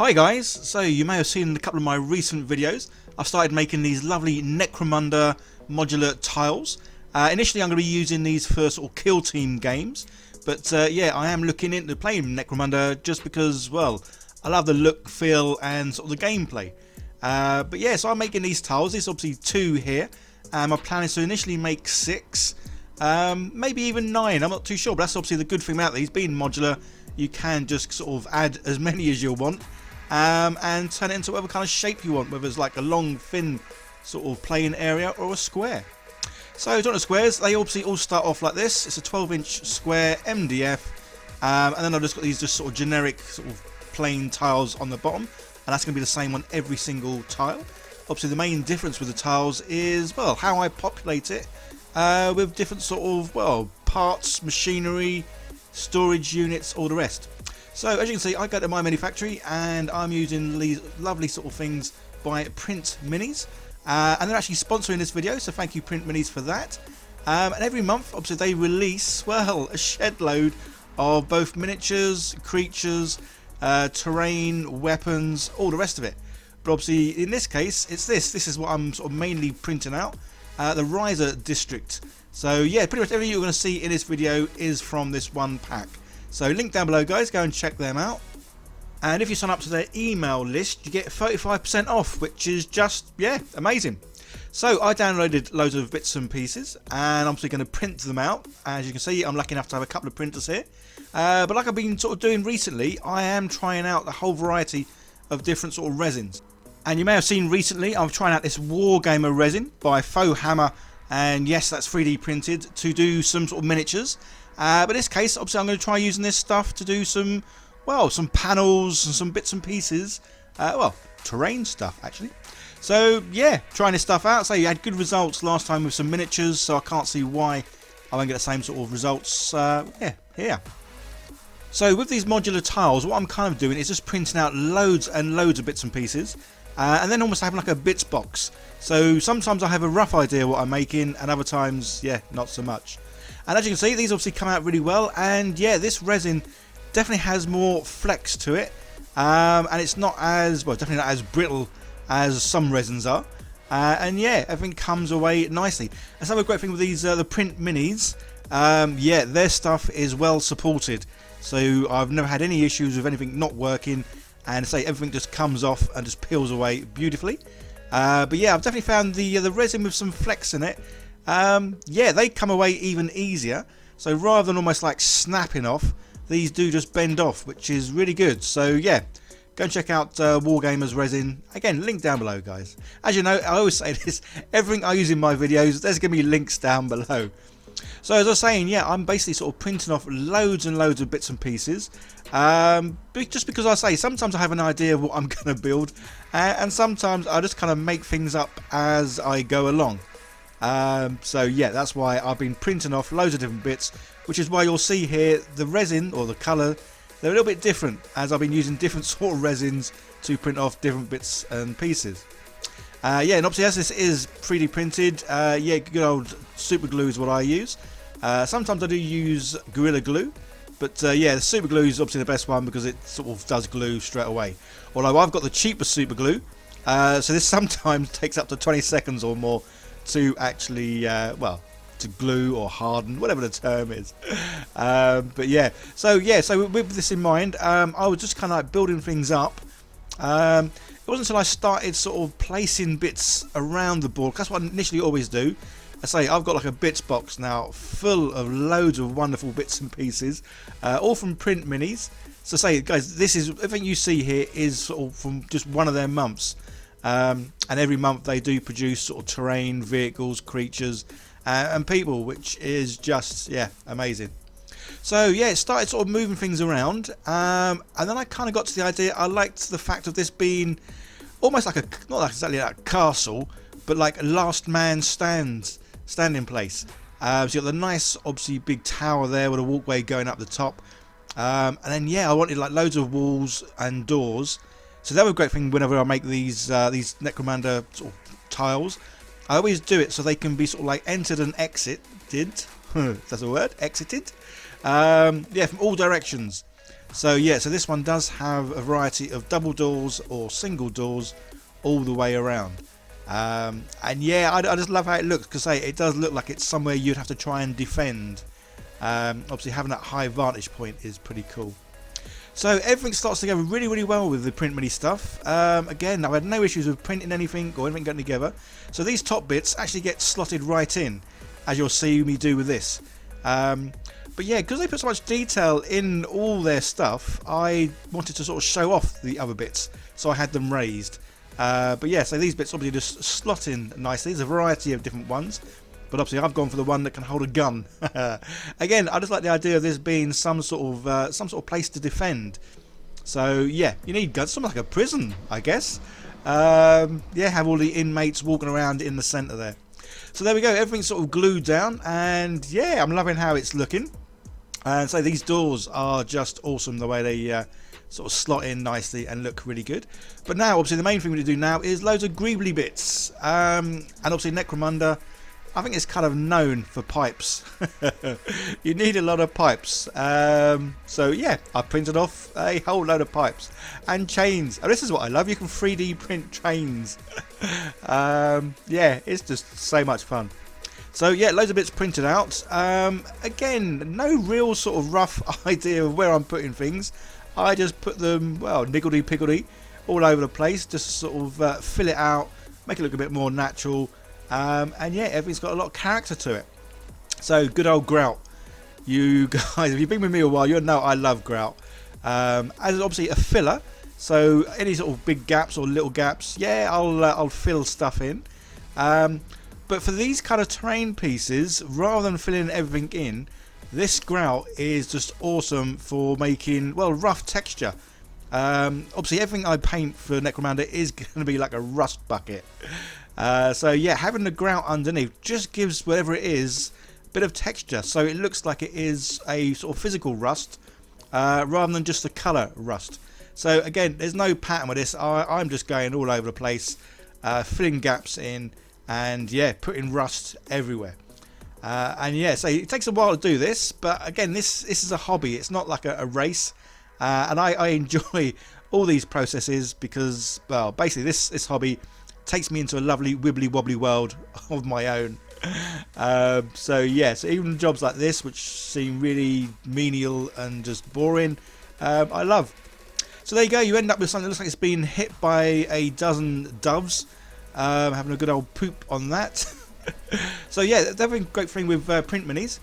Hi guys, so you may have seen a couple of my recent videos. I've started making these lovely Necromunda modular tiles. Initially I'm going to be using these for sort of kill team games, but yeah, I am looking into playing Necromunda just because, well, I love the look, feel and sort of the gameplay. But yeah, so I'm making these tiles. There's obviously 2 here. My plan is to initially make 6, maybe even 9, I'm not too sure, but that's obviously the good thing about these. Being modular, you can just sort of add as many as you want. And turn it into whatever kind of shape you want, whether it's like a long, thin sort of plain area or a square. So talking of squares, they obviously all start off like this. It's a 12-inch square MDF, and then I've just got these just sort of generic sort of plain tiles on the bottom, and that's going to be the same on every single tile. Obviously the main difference with the tiles is, well, how I populate it with different sort of, well, parts, machinery, storage units, all the rest. So as you can see, I go to my manufactory and I'm using these lovely sort of things by Print Minis, and they're actually sponsoring this video, so thank you Print Minis for that. And every month obviously they release, well, a shed load of both miniatures, creatures, terrain, weapons, all the rest of it. But obviously in this case it's this is what I'm sort of mainly printing out, the Riser District. So yeah, pretty much everything you're going to see in this video is from this one pack. So link down below guys, go and check them out. And if you sign up to their email list, you get 35% off, which is just, yeah, amazing. So I downloaded loads of bits and pieces, and I'm obviously going to print them out. As you can see, I'm lucky enough to have a couple of printers here. But like I've been sort of doing recently, I am trying out the whole variety of different sort of resins. And you may have seen recently, I'm trying out this Warhammer resin by Warhammer, and yes, that's 3D printed to do some sort of miniatures. But in this case, obviously I'm going to try using this stuff to do some, well, some panels and some bits and pieces, well, terrain stuff actually. So yeah, trying this stuff out. So you had good results last time with some miniatures, so I can't see why I won't get the same sort of results yeah, here. So with these modular tiles, what I'm kind of doing is just printing out loads and loads of bits and pieces, and then almost having like a bits box. So sometimes I have a rough idea what I'm making, and other times, yeah, not so much. And as you can see, these obviously come out really well, and yeah, this resin definitely has more flex to it, and it's not as, well, definitely not as brittle as some resins are, and yeah, everything comes away nicely. That's another great thing with these the Print Minis. Yeah, their stuff is well supported, so I've never had any issues with anything not working, and say everything just comes off and just peels away beautifully. But yeah, I've definitely found the resin with some flex in it. Yeah, they come away even easier, so rather than almost like snapping off, these do just bend off, which is really good. So yeah, go and check out Wargamers resin, again, link down below guys. As you know, I always say this, everything I use in my videos, there's going to be links down below. So as I was saying, yeah, I'm basically sort of printing off loads and loads of bits and pieces, just because I say sometimes I have an idea of what I'm going to build, and sometimes I just kind of make things up as I go along. So yeah, that's why I've been printing off loads of different bits, which is why you'll see here the resin or the colour, they're a little bit different, as I've been using different sort of resins to print off different bits and pieces. Yeah, and obviously as this is 3D printed, yeah, good old super glue is what I use. Sometimes I do use Gorilla Glue, but yeah, the super glue is obviously the best one because it sort of does glue straight away. Although I've got the cheapest super glue, so this sometimes takes up to 20 seconds or more to actually, well, to glue or harden, whatever the term is. But yeah, so with this in mind, I was just kind of like building things up. It wasn't until I started sort of placing bits around the board, that's what I initially always do. I say I've got like a bits box now full of loads of wonderful bits and pieces, all from Print Minis. So say guys, this is everything you see here is sort of from just one of their months. And every month they do produce sort of terrain, vehicles, creatures, and people, which is just, yeah, amazing. So yeah, it started sort of moving things around, and then I kind of got to the idea. I liked the fact of this being almost like a, not like exactly like a castle, but like a last man standing place. So you got the nice, obviously big tower there with a walkway going up the top, and then yeah, I wanted like loads of walls and doors. So that was a great thing whenever I make these Necromunda sort of tiles. I always do it so they can be sort of like entered and exited. That's a word, exited. Yeah, from all directions. So yeah, so this one does have a variety of double doors or single doors all the way around. And yeah, I just love how it looks, because it does look like it's somewhere you'd have to try and defend. Obviously having that high vantage point is pretty cool. So everything starts to go really, really well with the print mini stuff. Again, I've had no issues with printing anything or anything getting together. So these top bits actually get slotted right in, as you'll see me do with this. But yeah, because they put so much detail in all their stuff, I wanted to sort of show off the other bits, so I had them raised. But yeah, so these bits obviously just slot in nicely. There's a variety of different ones, but obviously I've gone for the one that can hold a gun. Again, I just like the idea of this being some sort of place to defend. So yeah, you need guns, something like a prison, I guess. Yeah, have all the inmates walking around in the centre there. So there we go, everything's sort of glued down, and yeah, I'm loving how it's looking. And so these doors are just awesome, the way they sort of slot in nicely and look really good. But now, obviously, the main thing we need to do now is loads of greebly bits. And obviously, Necromunda, I think it's kind of known for pipes. You need a lot of pipes. So yeah, I printed off a whole load of pipes and chains. Oh, this is what I love. You can 3D print trains. Yeah, it's just so much fun. So yeah, loads of bits printed out. Again, no real sort of rough idea of where I'm putting things. I just put them, well, niggledy-piggledy all over the place, just to sort of fill it out, make it look a bit more natural. And yeah, everything's got a lot of character to it. So good old grout. You guys, if you've been with me a while, you'll know I love grout. As obviously a filler, so any sort of big gaps or little gaps, yeah, I'll fill stuff in. But for these kind of terrain pieces, rather than filling everything in, this grout is just awesome for making, well, rough texture. Obviously everything I paint for Necromunda is going to be like a rust bucket. So yeah, having the grout underneath just gives whatever it is a bit of texture, so it looks like it is a sort of physical rust rather than just the colour rust. So again, there's no pattern with this. I'm just going all over the place, filling gaps in, and yeah, putting rust everywhere. And yeah, so it takes a while to do this, but again, this is a hobby. It's not like a race, and I enjoy all these processes because, well, basically this hobby takes me into a lovely wibbly wobbly world of my own. So yeah, so even jobs like this, which seem really menial and just boring, I love. So there you go, you end up with something that looks like it's been hit by a dozen doves, having a good old poop on that. So yeah, they're a great thing with print minis.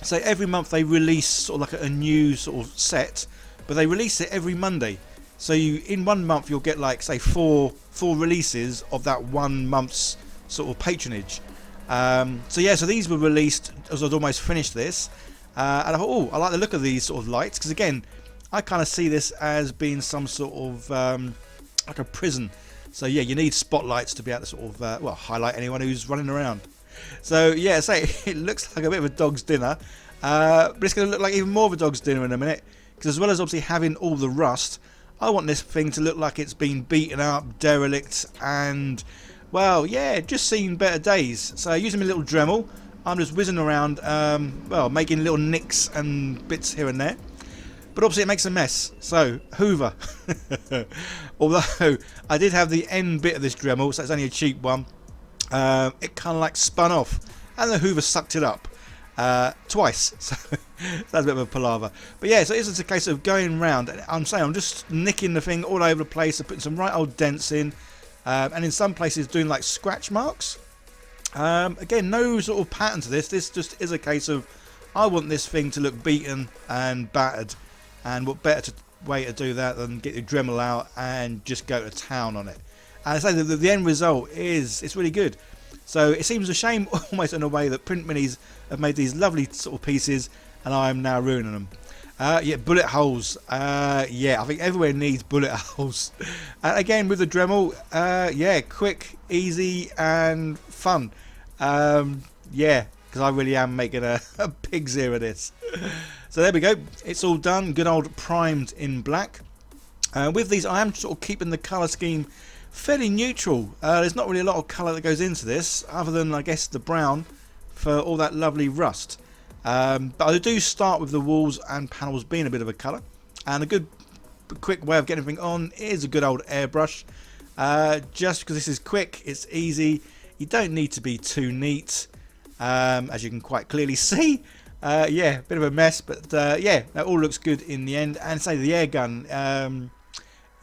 So every month they release sort of like a new sort of set, but they release it every Monday. So you, in 1 month, you'll get like, say, four releases of that 1 month's sort of patronage. So yeah, so these were released as I'd almost finished this, and I thought, oh, I like the look of these sort of lights, because again, I kind of see this as being some sort of like a prison. So yeah, you need spotlights to be able to sort of well, highlight anyone who's running around. So yeah, so it looks like a bit of a dog's dinner, but it's going to look like even more of a dog's dinner in a minute, because as well as obviously having all the rust, I want this thing to look like it's been beaten up, derelict, and, well, yeah, just seen better days. So using my little Dremel, I'm just whizzing around, well, making little nicks and bits here and there. But obviously it makes a mess, so Hoover. Although I did have the end bit of this Dremel, so it's only a cheap one, it kind of like spun off, and the Hoover sucked it up twice. So that's a bit of a palaver. But yeah, so it's just a case of going round, and I'm just nicking the thing all over the place and putting some right old dents in, and in some places doing like scratch marks. Again, no sort of pattern to this. This just is a case of, I want this thing to look beaten and battered, and what better way to do that than get your Dremel out and just go to town on it. And I say that the end result is, it's really good. So it seems a shame almost in a way that print minis have made these lovely sort of pieces and I'm now ruining them. Yeah, bullet holes. Yeah, I think everywhere needs bullet holes. And again with the Dremel, yeah, quick, easy and fun. Yeah, because I really am making a pig's ear of this. So there we go, it's all done, good old primed in black. With these I am sort of keeping the colour scheme fairly neutral. There's not really a lot of colour that goes into this, other than I guess the brown for all that lovely rust. But I do start with the walls and panels being a bit of a colour. And a good quick way of getting everything on is a good old airbrush. Just because this is quick, it's easy. You don't need to be too neat, as you can quite clearly see. Yeah, bit of a mess, but yeah, that all looks good in the end. And say the air gun,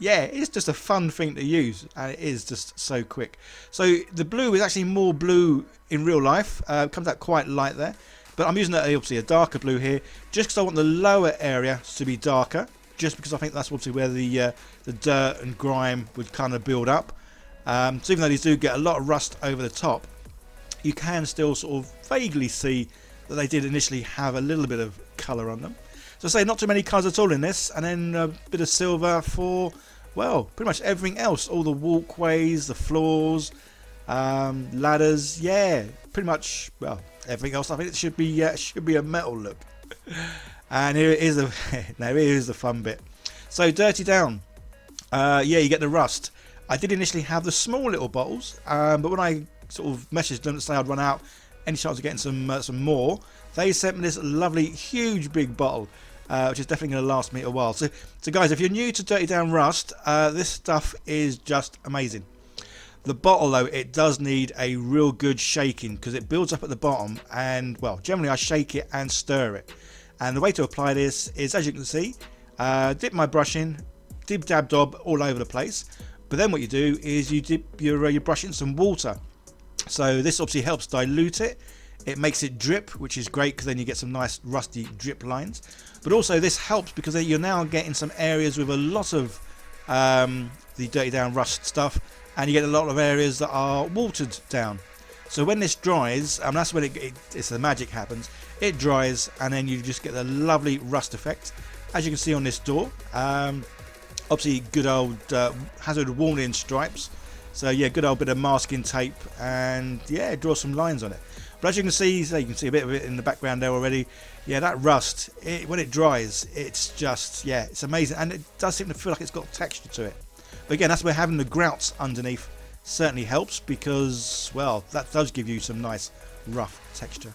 yeah, it's just a fun thing to use, and it is just so quick. So the blue is actually more blue in real life. It comes out quite light there, but I'm using obviously a darker blue here, just because I want the lower area to be darker. Just because I think that's obviously where the dirt and grime would kind of build up. So even though these do get a lot of rust over the top, you can still sort of vaguely see that they did initially have a little bit of colour on them. So I say not too many colours at all in this, and then a bit of silver for, well, pretty much everything else. All the walkways, the floors, ladders, yeah, pretty much, well, everything else. I think it should be a metal look. And here it is, now here is the fun bit. So dirty down, yeah, you get the rust. I did initially have the small little bottles, but when I sort of messaged them to say I'd run out, any chance of getting some more, they sent me this lovely huge big bottle, which is definitely going to last me a while. So guys, if you're new to dirty down rust, this stuff is just amazing. The bottle though, it does need a real good shaking because it builds up at the bottom, and well, generally I shake it and stir it. And the way to apply this is, as you can see, dip my brush in, dib dab dob all over the place. But then what you do is you dip your brush in some water. So this obviously helps dilute it. It makes it drip, which is great because then you get some nice rusty drip lines. But also this helps because you're now getting some areas with a lot of the dirty down rust stuff, and you get a lot of areas that are watered down. So when this dries, and that's when it's the magic happens, it dries and then you just get the lovely rust effect, as you can see on this door. Obviously good old hazard warning stripes. So yeah, good old bit of masking tape, and yeah, draw some lines on it. But as you can see, so you can see a bit of it in the background there already. Yeah, that rust, when it dries, it's just, yeah, it's amazing, and it does seem to feel like it's got texture to it. But again, that's where having the grouts underneath certainly helps, because, well, that does give you some nice rough texture.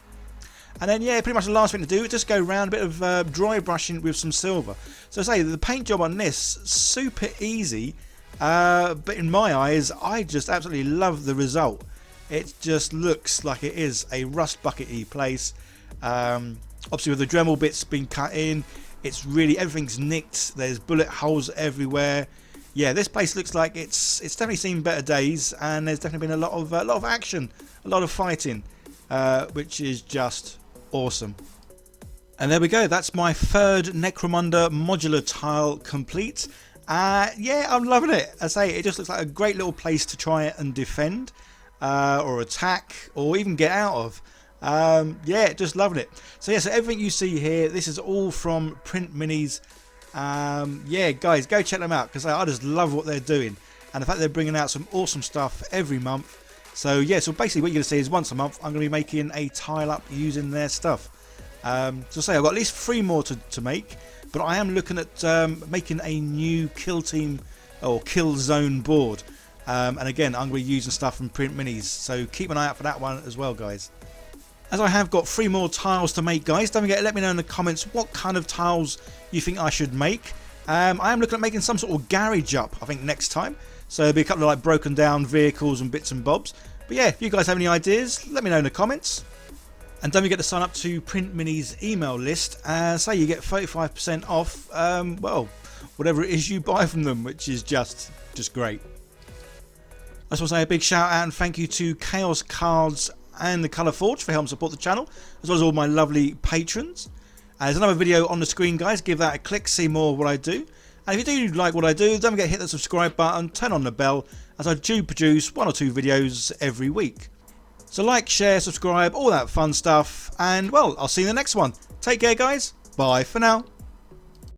And then yeah, pretty much the last thing to do is just go around a bit of dry brushing with some silver. So I say the paint job on this, super easy, but in my eyes I just absolutely love the result. It just looks like it is a rust buckety place. Obviously with the Dremel bits being cut in, it's really, everything's nicked, there's bullet holes everywhere. Yeah, this place looks like it's definitely seen better days, and there's definitely been a lot of action, a lot of fighting, which is just awesome. And there we go, that's my third Necromunda modular tile complete. Yeah, I'm loving it. I say, it just looks like a great little place to try and defend, or attack, or even get out of. Yeah, just loving it. So yeah, so everything you see here, this is all from Print Minis. Yeah, guys, go check them out, because I just love what they're doing, and the fact they're bringing out some awesome stuff every month. So yeah, so basically what you're going to see is once a month I'm going to be making a tile up using their stuff. So say I've got at least 3 more to make, but I am looking at making a new kill team or kill zone board, and again I'm going to be using stuff from Print Minis, so keep an eye out for that one as well, guys. As I have got 3 more tiles to make, guys, don't forget to let me know in the comments what kind of tiles you think I should make. I am looking at making some sort of garage up, I think, next time. So there'll be a couple of like broken down vehicles and bits and bobs. But yeah, if you guys have any ideas, let me know in the comments. And don't forget to sign up to Print Mini's email list, and say you get 35% off, well, whatever it is you buy from them, which is just great. I just want to say a big shout out and thank you to Chaos Cards and the Colour Forge for helping support the channel, as well as all my lovely patrons. There's another video on the screen, guys, give that a click, see more of what I do. And if you do like what I do, don't forget to hit the subscribe button, turn on the bell, as I do produce 1 or 2 videos every week. So like, share, subscribe, all that fun stuff, and well, I'll see you in the next one. Take care, guys, bye for now.